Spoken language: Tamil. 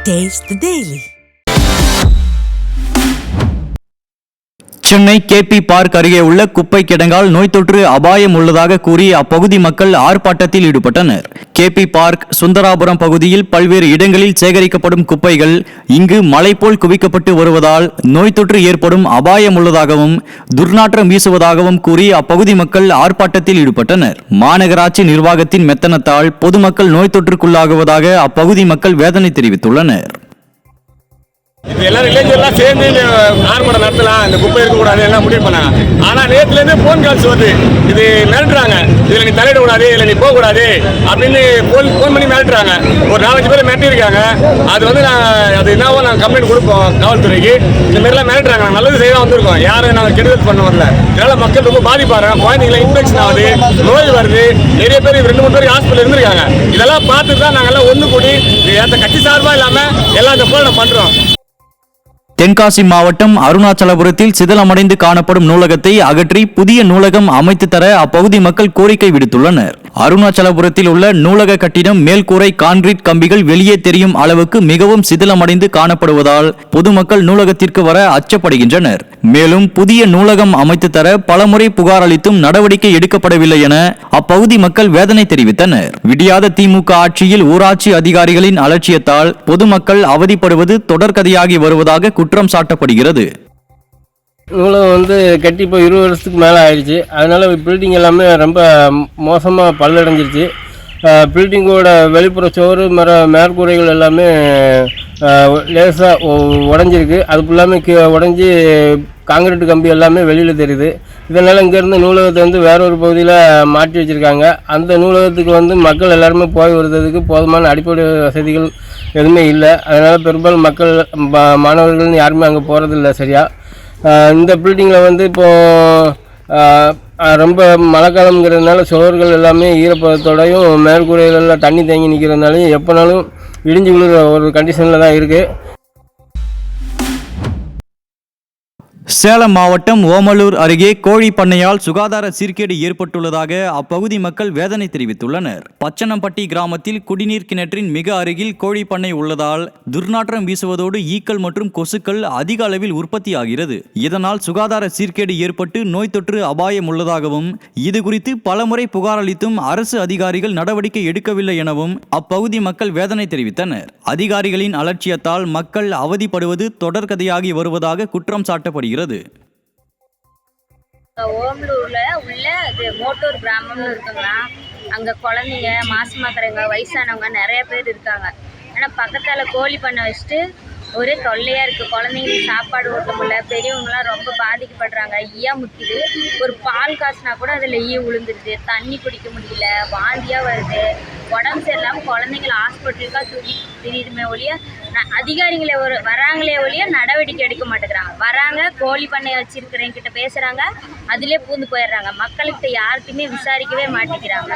Taste the Daily. Chennai KP park அருகே உள்ள குப்பை கிடங்கால் நோய் தொற்று அபாயம் உள்ளதாக கூறி அப்பகுதி மக்கள் ஆர்ப்பாட்டத்தில் ஈடுபட்டனர். கேபி பார்க், சுந்தராபுரம் பகுதியில் பல்வேறு இடங்களில் சேகரிக்கப்படும் குப்பைகள் இங்கு மலை போல் குவிக்கப்பட்டு வருவதால் நோய் தொற்று ஏற்படும் அபாயம் உள்ளதாகவும் துர்நாற்றம் வீசுவதாகவும் கூறி அப்பகுதி மக்கள் ஆர்ப்பாட்டத்தில் ஈடுபட்டனர். மாநகராட்சி நிர்வாகத்தின் மெத்தனத்தால் பொதுமக்கள் நோய் தொற்றுக்குள்ளாகுவதாக அப்பகுதி மக்கள் வேதனை தெரிவித்துள்ளனர். எல்லாரும் இளைஞர்லாம் சேர்ந்து ஆர்ப்பாட்டம் நடத்தலாம், இந்த குப்பை இருக்கக்கூடாது எல்லாம் முடிவு பண்ணாங்க. ஆனால் நேற்றுலேருந்து ஃபோன் கால்ஸ் வருது, இது மிரட்டுறாங்க, இதில் நீ தலையிடக்கூடாது, இதில் நீ போகக்கூடாது அப்படின்னு ஃபோன் பண்ணி மிரட்டுறாங்க. ஒரு 4-5 பேர் மிரட்டிருக்காங்க. அது வந்து அது என்னவோ நாங்கள் கம்ப்ளைண்ட் கொடுப்போம் காவல்துறைக்கு. இந்த மாதிரிலாம் மிரட்டுறாங்க. நாங்கள் நல்லது செய்ய வந்திருக்கோம், யாரும் நாங்கள் கெடுதல் பண்ண வரல. இதனால் மக்கள் ரொம்ப பாதிப்பாங்க. குழந்தைங்களை இன்ஃபெக்ஷன் ஆகுது, நோய் வருது. நிறைய பேர் 2-3 பேர் ஹாஸ்பிட்டல் இருந்திருக்காங்க. இதெல்லாம் பார்த்து தான் நாங்கள்லாம் ஒன்று கூடி கட்சி சார்பாக இல்லாமல் எல்லாம் இந்த போராட்டம் பண்ணுறோம். தென்காசி மாவட்டம் அருணாச்சலபுரத்தில் சிதிலமடைந்து காணப்படும் நூலகத்தை அகற்றி புதிய நூலகம் அமைத்து தர அப்பகுதி மக்கள் கோரிக்கை விடுத்துள்ளனர். அருணாச்சலபுரத்தில் உள்ள நூலக கட்டிடம் மேல்கூரை கான்கிரீட் கம்பிகள் வெளியே தெரியும் அளவுக்கு மிகவும் சிதிலமடைந்து காணப்படுவதால் பொதுமக்கள் நூலகத்திற்கு வர அச்சப்படுகின்றனர். மேலும் புதிய நூலகம் அமைத்து தர பலமுறை புகார் அளித்தும் நடவடிக்கை எடுக்கப்படவில்லை என அப்பகுதி மக்கள் வேதனை தெரிவித்தனர். விடியாத திமுக ஆட்சியில் ஊராட்சி அதிகாரிகளின் அலட்சியத்தால் பொதுமக்கள் அவதிப்படுவது தொடர்கதையாகி வருவதாக குற்றம் சாட்டப்படுகிறது. நூலகம் கட்டி இப்போ 20 வருஷத்துக்கு மேலே ஆயிடுச்சு. அதனால் பில்டிங் எல்லாமே ரொம்ப மோசமாக பல்லடைஞ்சிருச்சு. பில்டிங்கோட வெளிப்புற சோறு மேற்கூரைகள் எல்லாமே லேசாக உடஞ்சிருக்கு. அது ஃபுல்லாமே உடஞ்சி காங்கிரீட் கம்பி எல்லாமே வெளியில் தெரியுது. இதனால் இங்கேருந்து நூலகத்தை வேற ஒரு பகுதியில் மாட்டி வச்சுருக்காங்க. அந்த நூலகத்துக்கு மக்கள் எல்லாருமே போய் வருதுக்கு போதுமான அடிப்படை வசதிகள் எதுவுமே இல்லை. அதனால் பெரும்பாலும் மக்கள் மாணவர்கள்னு யாருமே அங்கே போகிறதில்ல சரியா. இந்த பில்டிங்கில் இப்போது ரொம்ப மழை காலம்ங்கிறதுனால சுவர்கள் எல்லாமே ஈரப்பதத்தோடையும் மேற்கூரைகளில் தண்ணி தேங்கி நிற்கிறதுனாலையும் எப்போனாலும் இடிஞ்சு விழுற ஒரு கண்டிஷனில் தான் இருக்குது. சேலம் மாவட்டம் ஓமலூர் அருகே கோழி பண்ணையால் சுகாதார சீர்கேடு ஏற்பட்டுள்ளதாக அப்பகுதி மக்கள் வேதனை தெரிவித்துள்ளனர். பச்சனம்பட்டி கிராமத்தில் குடிநீர் கிணற்றின் மிக அருகில் கோழி பண்ணை உள்ளதால் துர்நாற்றம் வீசுவதோடு ஈக்கள் மற்றும் கொசுக்கள் அதிக அளவில் உற்பத்தியாகிறது. இதனால் சுகாதார சீர்கேடு ஏற்பட்டு நோய் தொற்று அபாயம் உள்ளதாகவும் இதுகுறித்து பலமுறை புகார் அளித்தும் அரசு அதிகாரிகள் நடவடிக்கை எடுக்கவில்லை எனவும் அப்பகுதி மக்கள் வேதனை தெரிவித்தனர். அதிகாரிகளின் அலட்சியத்தால் மக்கள் அவதிப்படுவது தொடர்கதையாகி வருவதாக குற்றம் சாட்டப்படுகிறது. ஓமலூர்ல உள்ள மோட்டூர் கிராமம்னு இருக்குங்களா, அங்க குழந்தைங்க, மாசமாக்குறவங்க, வயசானவங்க நிறைய பேர் இருக்காங்க. ஆனா பக்கத்தால கோழி பண்ண வச்சுட்டு ஒரே தொல்லையா இருக்கு. குழந்தைங்களுக்கு சாப்பாடு ஊட்ட முடியல, பெரியவங்களாம் ரொம்ப பாதிக்கப்படுறாங்க. ஈயா முக்கிது, ஒரு பால் காசுனா கூட அதுல ஈ விழுந்துருது, தண்ணி குடிக்க முடியல, வாந்தியா வருது, உடம்பு சரியில்லாமல் குழந்தைங்கள ஹாஸ்பிட்டலுக்கா தூக்கி திரியுதுமே ஒழிய அதிகாரிகளே வராங்களே ஒழிய நடவடிக்கை எடுக்க மாட்டேங்கிறாங்க. வராங்க, கோழி பண்ணையை வச்சிருக்கிறவங்க கிட்ட பேசுறாங்க, அதிலே பூந்து போயிடுறாங்க. மக்கள்கிட்ட யார்கிட்டையுமே விசாரிக்கவே மாட்டேங்கிறாங்க.